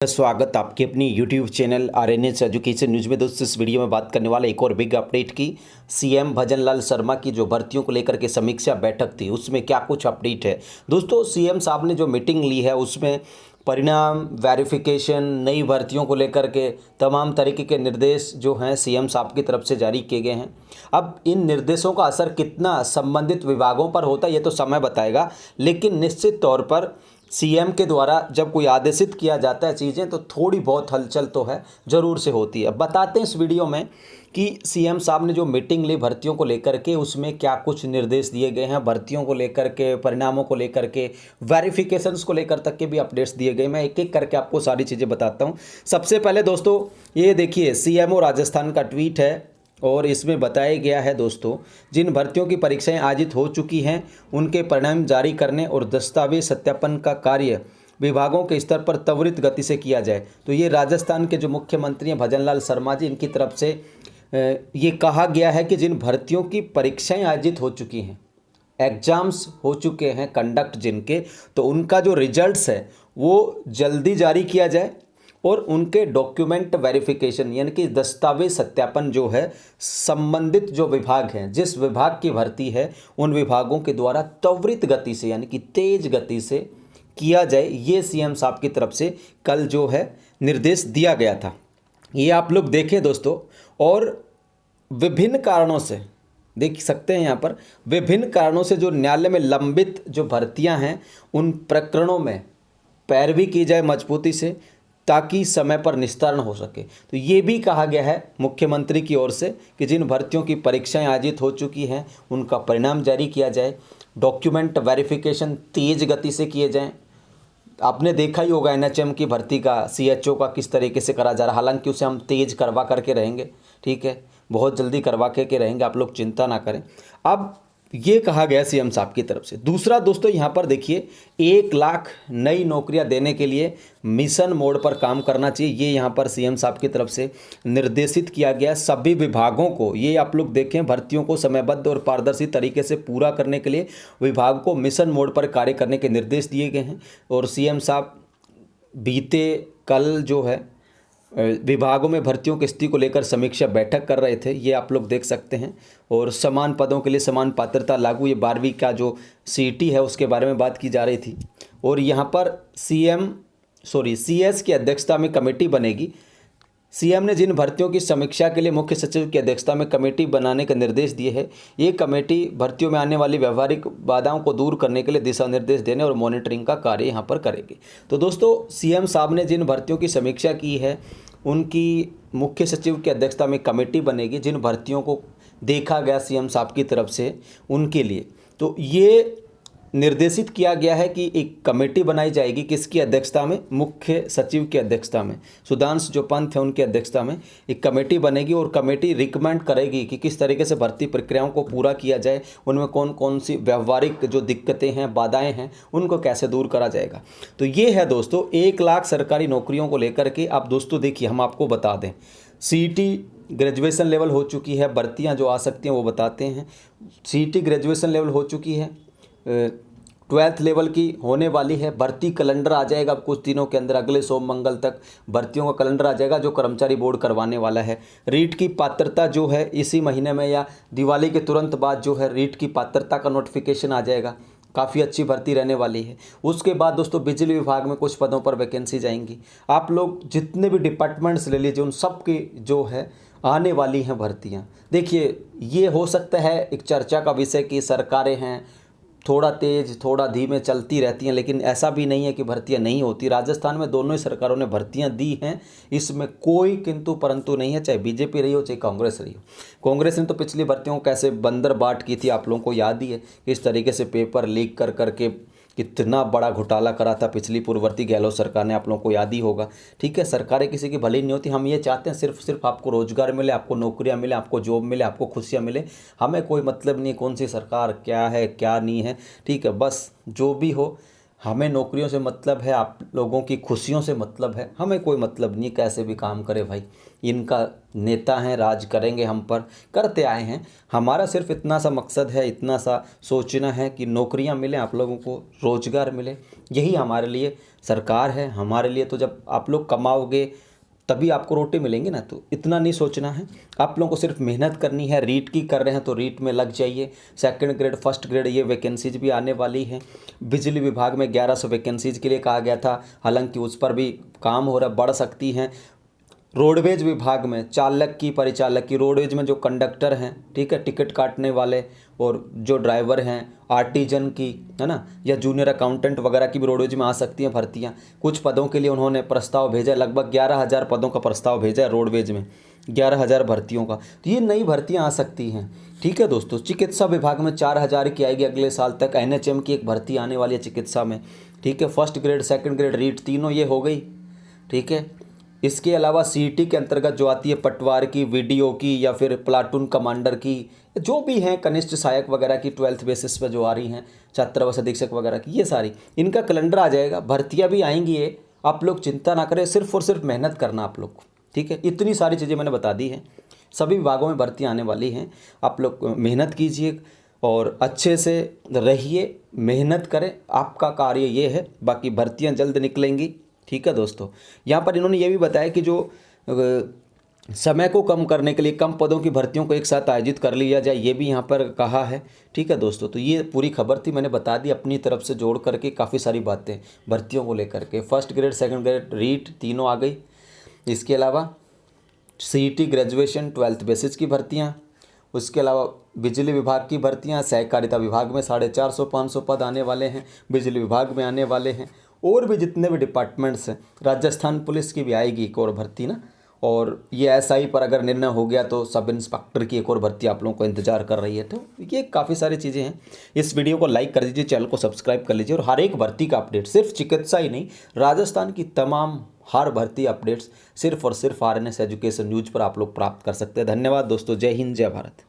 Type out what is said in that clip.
स्वागत आपके अपनी YouTube channel RNH education news में। दोस्तों, इस वीडियो में बात करने वाला एक और बिग अपडेट की सीएम भजनलाल शर्मा की जो भर्तियों को लेकर के समीक्षा बैठक थी, उसमें क्या कुछ अपडेट है। दोस्तों, सीएम साहब ने जो मीटिंग ली है उसमें परिणाम वेरिफिकेशन, नई भर्तियों को लेकर के तमाम तरीके के निर्देश जो हैं सीएम साहब की तरफ से जारी किए गए हैं। अब इन निर्देशों का असर कितना संबंधित विभागों पर होता है ये तो समय बताएगा, लेकिन निश्चित तौर पर सीएम के द्वारा जब कोई आदेशित किया जाता है चीज़ें तो थोड़ी बहुत हलचल तो है, ज़रूर से होती है। बताते हैं इस वीडियो में कि सीएम साहब ने जो मीटिंग ली भर्तियों को लेकर के, उसमें क्या कुछ निर्देश दिए गए हैं, भर्तियों को लेकर के, परिणामों को लेकर के, वेरिफिकेशंस को लेकर तक के भी अपडेट्स दिए गए। मैं एक एक करके आपको सारी चीज़ें बताता हूँ। सबसे पहले दोस्तों ये देखिए, सीएमओ राजस्थान का ट्वीट है और इसमें बताया गया है दोस्तों, जिन भर्तियों की परीक्षाएं आयोजित हो चुकी हैं उनके परिणाम जारी करने और दस्तावेज सत्यापन का कार्य विभागों के स्तर पर त्वरित गति से किया जाए। तो ये राजस्थान के जो मुख्यमंत्री हैं भजनलाल शर्मा जी, इनकी तरफ से ये कहा गया है कि जिन भर्तियों की परीक्षाएं आयोजित हो चुकी हैं, एग्ज़ाम्स हो चुके हैं कंडक्ट जिनके, तो उनका जो रिजल्ट्स है वो जल्दी जारी किया जाए और उनके डॉक्यूमेंट वेरिफिकेशन यानी कि दस्तावेज सत्यापन जो है संबंधित जो विभाग हैं, जिस विभाग की भर्ती है उन विभागों के द्वारा त्वरित गति से यानी कि तेज गति से किया जाए। ये सीएम साहब की तरफ से कल जो है निर्देश दिया गया था, ये आप लोग देखें दोस्तों। और विभिन्न कारणों से देख सकते हैं यहाँ पर, विभिन्न कारणों से जो न्यायालय में लंबित जो भर्तियाँ हैं उन प्रकरणों में पैरवी की जाए मजबूती से, ताकि समय पर निस्तारण हो सके। तो ये भी कहा गया है मुख्यमंत्री की ओर से कि जिन भर्तियों की परीक्षाएं आयोजित हो चुकी हैं उनका परिणाम जारी किया जाए, डॉक्यूमेंट वेरिफिकेशन तेज गति से किए जाएं। आपने देखा ही होगा एनएचएम की भर्ती का, सीएचओ का किस तरीके से करा जा रहा है, हालांकि उसे हम तेज करवा करके रहेंगे, ठीक है, बहुत जल्दी करवा के रहेंगे, आप लोग चिंता ना करें। अब ये कहा गया सीएम साहब की तरफ से। दूसरा दोस्तों यहाँ पर देखिए, 1 लाख नई नौकरियां देने के लिए मिशन मोड पर काम करना चाहिए, ये यहाँ पर सीएम साहब की तरफ से निर्देशित किया गया सभी विभागों को। ये आप लोग देखें, भर्तियों को समयबद्ध और पारदर्शी तरीके से पूरा करने के लिए विभाग को मिशन मोड पर कार्य करने के निर्देश दिए गए हैं। और सीएम साहब बीते कल जो है विभागों में भर्तियों की स्थिति को लेकर समीक्षा बैठक कर रहे थे, ये आप लोग देख सकते हैं। और समान पदों के लिए समान पात्रता लागू, ये 12वीं का जो सीईटी है उसके बारे में बात की जा रही थी। और यहाँ पर सीएस की अध्यक्षता में कमेटी बनेगी। सीएम ने जिन भर्तियों की समीक्षा के लिए मुख्य सचिव की अध्यक्षता में कमेटी बनाने का निर्देश दिए हैं, ये कमेटी भर्तियों में आने वाली व्यवहारिक बाधाओं को दूर करने के लिए दिशा निर्देश देने और मॉनिटरिंग का कार्य यहाँ पर करेगी। तो दोस्तों, सीएम साहब ने जिन भर्तियों की समीक्षा की है उनकी मुख्य सचिव की अध्यक्षता में कमेटी बनेगी। जिन भर्तियों को देखा गया सीएम साहब की तरफ से उनके लिए, तो ये निर्देशित किया गया है कि एक कमेटी बनाई जाएगी, किसकी अध्यक्षता में, मुख्य सचिव की अध्यक्षता में, सुधांशु जो पंत है उनकी अध्यक्षता में एक कमेटी बनेगी। और कमेटी रिकमेंड करेगी कि किस तरीके से भर्ती प्रक्रियाओं को पूरा किया जाए, उनमें कौन कौन सी व्यवहारिक जो दिक्कतें हैं, बाधाएं हैं, उनको कैसे दूर करा जाएगा। तो ये है दोस्तों 1 लाख सरकारी नौकरियों को लेकर के। आप दोस्तों देखिए, हम आपको बता दें, सीईटी ग्रेजुएशन लेवल हो चुकी है, भर्तियाँ जो आ सकती हैं वो बताते हैं। सीईटी ग्रेजुएशन लेवल हो चुकी है, 12th लेवल की होने वाली है। भर्ती कैलेंडर आ जाएगा अब कुछ दिनों के अंदर, अगले सोम मंगल तक भर्तियों का कैलेंडर आ जाएगा जो कर्मचारी बोर्ड करवाने वाला है। रीट की पात्रता जो है इसी महीने में या दिवाली के तुरंत बाद जो है रीट की पात्रता का नोटिफिकेशन आ जाएगा। काफ़ी अच्छी भर्ती रहने वाली है। उसके बाद दोस्तों बिजली विभाग में कुछ पदों पर वैकेंसी जाएंगी। आप लोग जितने भी डिपार्टमेंट्स ले लीजिए, उन सब की जो है आने वाली हैं भर्तियाँ। देखिए, ये हो सकता है एक चर्चा का विषय कि सरकारें हैं थोड़ा तेज थोड़ा धीमे चलती रहती हैं, लेकिन ऐसा भी नहीं है कि भर्तियां नहीं होती। राजस्थान में दोनों ही सरकारों ने भर्तियां दी हैं, इसमें कोई किंतु परंतु नहीं है, चाहे बीजेपी रही हो चाहे कांग्रेस रही हो। कांग्रेस ने तो पिछली भर्तियों को कैसे बंदर बाट की थी, आप लोगों को याद ही है, किस तरीके से पेपर लीक कर करके कितना बड़ा घोटाला करा था पिछली पूर्ववर्ती गहलोत सरकार ने, आप लोगों को याद ही होगा। ठीक है, सरकारें किसी की भली नहीं होती। हम ये चाहते हैं सिर्फ आपको रोजगार मिले, आपको नौकरियां मिले, आपको जॉब मिले, आपको खुशियां मिले। हमें कोई मतलब नहीं है कौन सी सरकार क्या है क्या नहीं है, ठीक है, बस जो भी हो हमें नौकरियों से मतलब है, आप लोगों की खुशियों से मतलब है, हमें कोई मतलब नहीं कैसे भी काम करे भाई। इनका नेता हैं, राज करेंगे हम पर, करते आए हैं। हमारा सिर्फ इतना सा मकसद है, इतना सा सोचना है कि नौकरियां मिलें, आप लोगों को रोज़गार मिले। यही हमारे लिए सरकार है। हमारे लिए तो जब आप लोग कमाओगे तभी आपको रोटी मिलेंगी ना, तो इतना नहीं सोचना है। आप लोगों को सिर्फ मेहनत करनी है। रीट की कर रहे हैं तो रीट में लग जाइए। सेकंड ग्रेड, फर्स्ट ग्रेड, ये वैकेंसीज भी आने वाली हैं। बिजली विभाग में 1100 वैकेंसीज के लिए कहा गया था, हालांकि उस पर भी काम हो रहा, बढ़ सकती हैं। रोडवेज विभाग में चालक की, परिचालक की, रोडवेज में जो कंडक्टर हैं, ठीक है, टिकट काटने वाले, और जो ड्राइवर हैं, आर्टिजन की, है ना, या जूनियर अकाउंटेंट वगैरह की भी रोडवेज में आ सकती हैं भर्तियां। कुछ पदों के लिए उन्होंने प्रस्ताव भेजा, लगभग 11,000 पदों का प्रस्ताव भेजा है रोडवेज में, 11,000 भर्तियों का। तो ये नई भर्तियाँ आ सकती हैं, ठीक है दोस्तों। चिकित्सा विभाग में 4,000 की आएगी अगले साल तक। NHM की एक भर्ती आने वाली है चिकित्सा में, ठीक है। First grade, second grade, REET, तीनों ये हो गई, ठीक है। इसके अलावा CET के अंतर्गत जो आती है पटवार की, VDO की, या फिर प्लाटून कमांडर की, जो भी हैं, कनिष्ठ सहायक वगैरह की 12th बेसिस पर जो आ रही हैं, छात्रावास अधीक्षक वगैरह की, ये सारी इनका कैलेंडर आ जाएगा। भर्तियां भी आएंगी, ये आप लोग चिंता ना करें, सिर्फ और सिर्फ मेहनत करना आप लोग को, ठीक है। इतनी सारी चीज़ें मैंने बता दी हैं। सभी विभागों में भर्तियाँ आने वाली हैं। आप लोग मेहनत कीजिए और अच्छे से रहिए, मेहनत करें, आपका कार्य ये है। बाकी भर्तियाँ जल्द निकलेंगी, ठीक है दोस्तों। यहाँ पर इन्होंने ये भी बताया कि जो समय को कम करने के लिए कम पदों की भर्तियों को एक साथ आयोजित कर लिया जाए, ये भी यहाँ पर कहा है, ठीक है दोस्तों। तो ये पूरी खबर थी, मैंने बता दी अपनी तरफ से जोड़ करके काफ़ी सारी बातें भर्तियों को लेकर के। First grade, second grade, REET, तीनों आ गई। इसके अलावा CET ग्रेजुएशन 12th बेसिस की भर्तियाँ, उसके अलावा बिजली विभाग की भर्तियाँ, सहकारिता विभाग में 450-500 पद आने वाले हैं, बिजली विभाग में आने वाले हैं, और भी जितने भी डिपार्टमेंट्स हैं। राजस्थान पुलिस की भी आएगी एक और भर्ती ना, और ये SI पर अगर निर्णय हो गया तो सब इंस्पेक्टर की एक और भर्ती आप लोगों को इंतजार कर रही है। तो ये काफ़ी सारी चीज़ें हैं। इस वीडियो को लाइक कर दीजिए, चैनल को सब्सक्राइब कर लीजिए, और हर एक भर्ती का अपडेट, सिर्फ चिकित्सा ही नहीं, राजस्थान की तमाम हर भर्ती अपडेट्स सिर्फ और सिर्फ RNS एजुकेशन न्यूज़ पर आप लोग प्राप्त कर सकते हैं। धन्यवाद दोस्तों। जय हिंद, जय भारत।